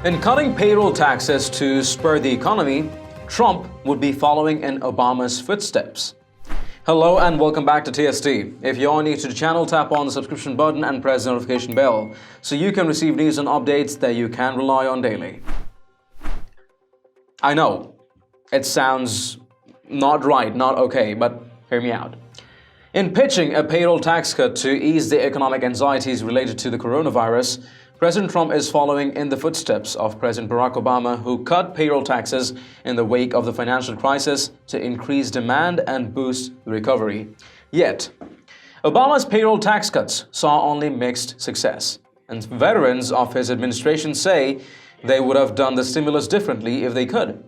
In cutting payroll taxes to spur the economy, Trump would be following in Obama's footsteps. Hello and welcome back to TST. If you're new to the channel, tap on the subscription button and press the notification bell so you can receive news and updates that you can rely on daily. I know, it sounds not right, not okay, but hear me out. In pitching a payroll tax cut to ease the economic anxieties related to the coronavirus, President Trump is following in the footsteps of President Barack Obama, who cut payroll taxes in the wake of the financial crisis to increase demand and boost the recovery. Yet, Obama's payroll tax cuts saw only mixed success, and veterans of his administration say they would have done the stimulus differently if they could.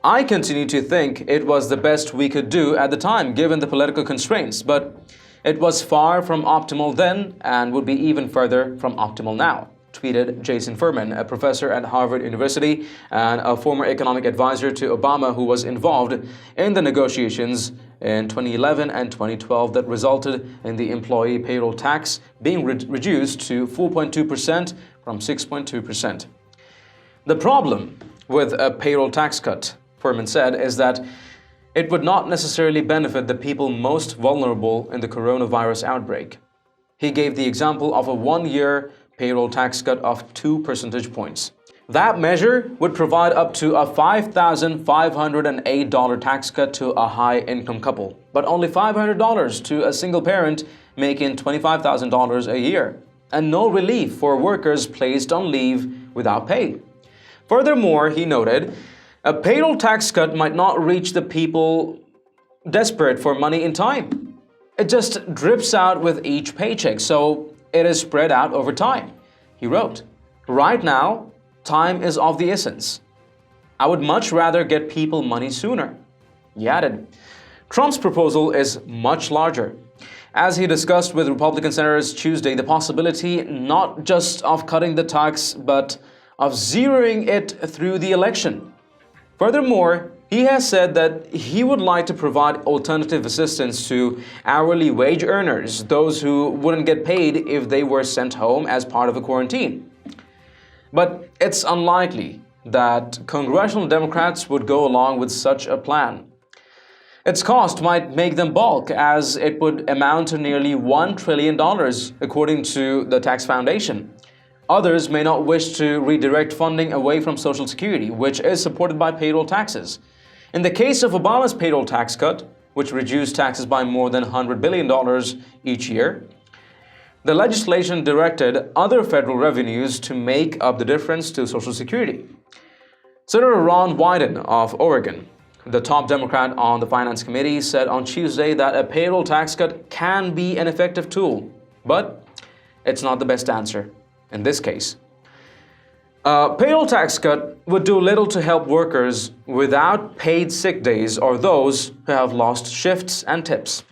I continue to think it was the best we could do at the time, given the political constraints, but it was far from optimal then and would be even further from optimal now, tweeted Jason Furman, a professor at Harvard University and a former economic advisor to Obama who was involved in the negotiations in 2011 and 2012 that resulted in the employee payroll tax being reduced to 4.2% from 6.2%. The problem with a payroll tax cut, Furman said, is that it would not necessarily benefit the people most vulnerable in the coronavirus outbreak. He gave the example of a one-year payroll tax cut of 2 percentage points. That measure would provide up to a $5,508 tax cut to a high-income couple, but only $500 to a single parent making $25,000 a year, and no relief for workers placed on leave without pay. Furthermore, he noted, a payroll tax cut might not reach the people desperate for money in time. It just drips out with each paycheck, so it is spread out over time. He wrote, "Right now, time is of the essence. I would much rather get people money sooner." He added, Trump's proposal is much larger. As he discussed with Republican senators Tuesday, the possibility not just of cutting the tax, but of zeroing it through the election. Furthermore, he has said that he would like to provide alternative assistance to hourly wage earners, those who wouldn't get paid if they were sent home as part of a quarantine. But it's unlikely that congressional Democrats would go along with such a plan. Its cost might make them balk, as it would amount to nearly $1 trillion, according to the Tax Foundation. Others may not wish to redirect funding away from Social Security, which is supported by payroll taxes. In the case of Obama's payroll tax cut, which reduced taxes by more than $100 billion each year, the legislation directed other federal revenues to make up the difference to Social Security. Senator Ron Wyden of Oregon, the top Democrat on the Finance Committee, said on Tuesday that a payroll tax cut can be an effective tool, but it's not the best answer. In this case, a payroll tax cut would do little to help workers without paid sick days or those who have lost shifts and tips.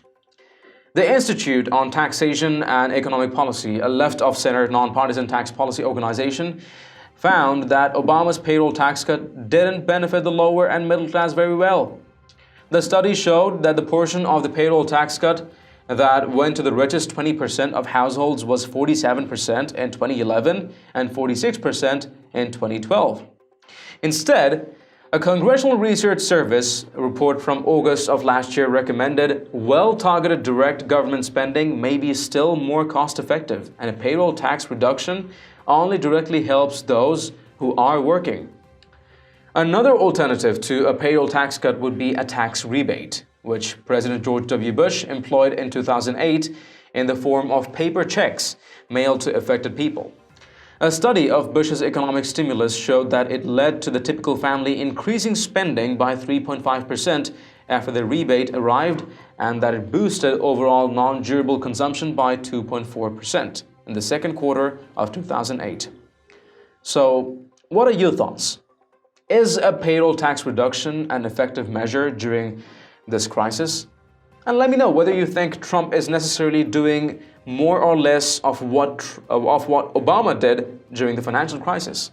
The Institute on Taxation and Economic Policy, a left-of-center nonpartisan tax policy organization, found that Obama's payroll tax cut didn't benefit the lower and middle class very well. The study showed that the portion of the payroll tax cut that went to the richest 20% of households was 47% in 2011 and 46% in 2012. Instead, a Congressional Research Service report from August of last year recommended well-targeted direct government spending may be still more cost-effective, and a payroll tax reduction only directly helps those who are working. Another alternative to a payroll tax cut would be a tax rebate, which President George W. Bush employed in 2008 in the form of paper checks mailed to affected people. A study of Bush's economic stimulus showed that it led to the typical family increasing spending by 3.5% after the rebate arrived, and that it boosted overall non-durable consumption by 2.4% in the second quarter of 2008. So, what are your thoughts? Is a payroll tax reduction an effective measure during this crisis? And let me know whether you think Trump is necessarily doing more or less of what Obama did during the financial crisis.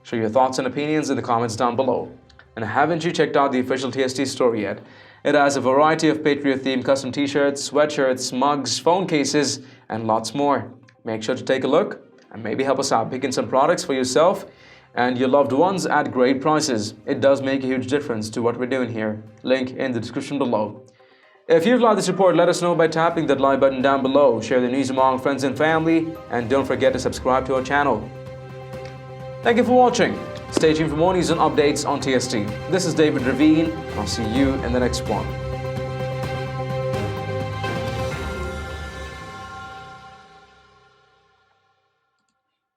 Share your thoughts and opinions in the comments down below. And haven't you checked out the official TST store yet? It has a variety of Patriot-themed custom t-shirts, sweatshirts, mugs, phone cases, and lots more. Make sure to take a look. and maybe help us out picking some products for yourself and your loved ones at great prices. It does make a huge difference to what we're doing here. Link in the description below. If you've liked this report, let us know by tapping that like button down below. Share the news among friends and family, and don't forget to subscribe to our channel. Thank you for watching. Stay tuned for more news and updates on TST. This is David Ravine. I'll see you in the next one.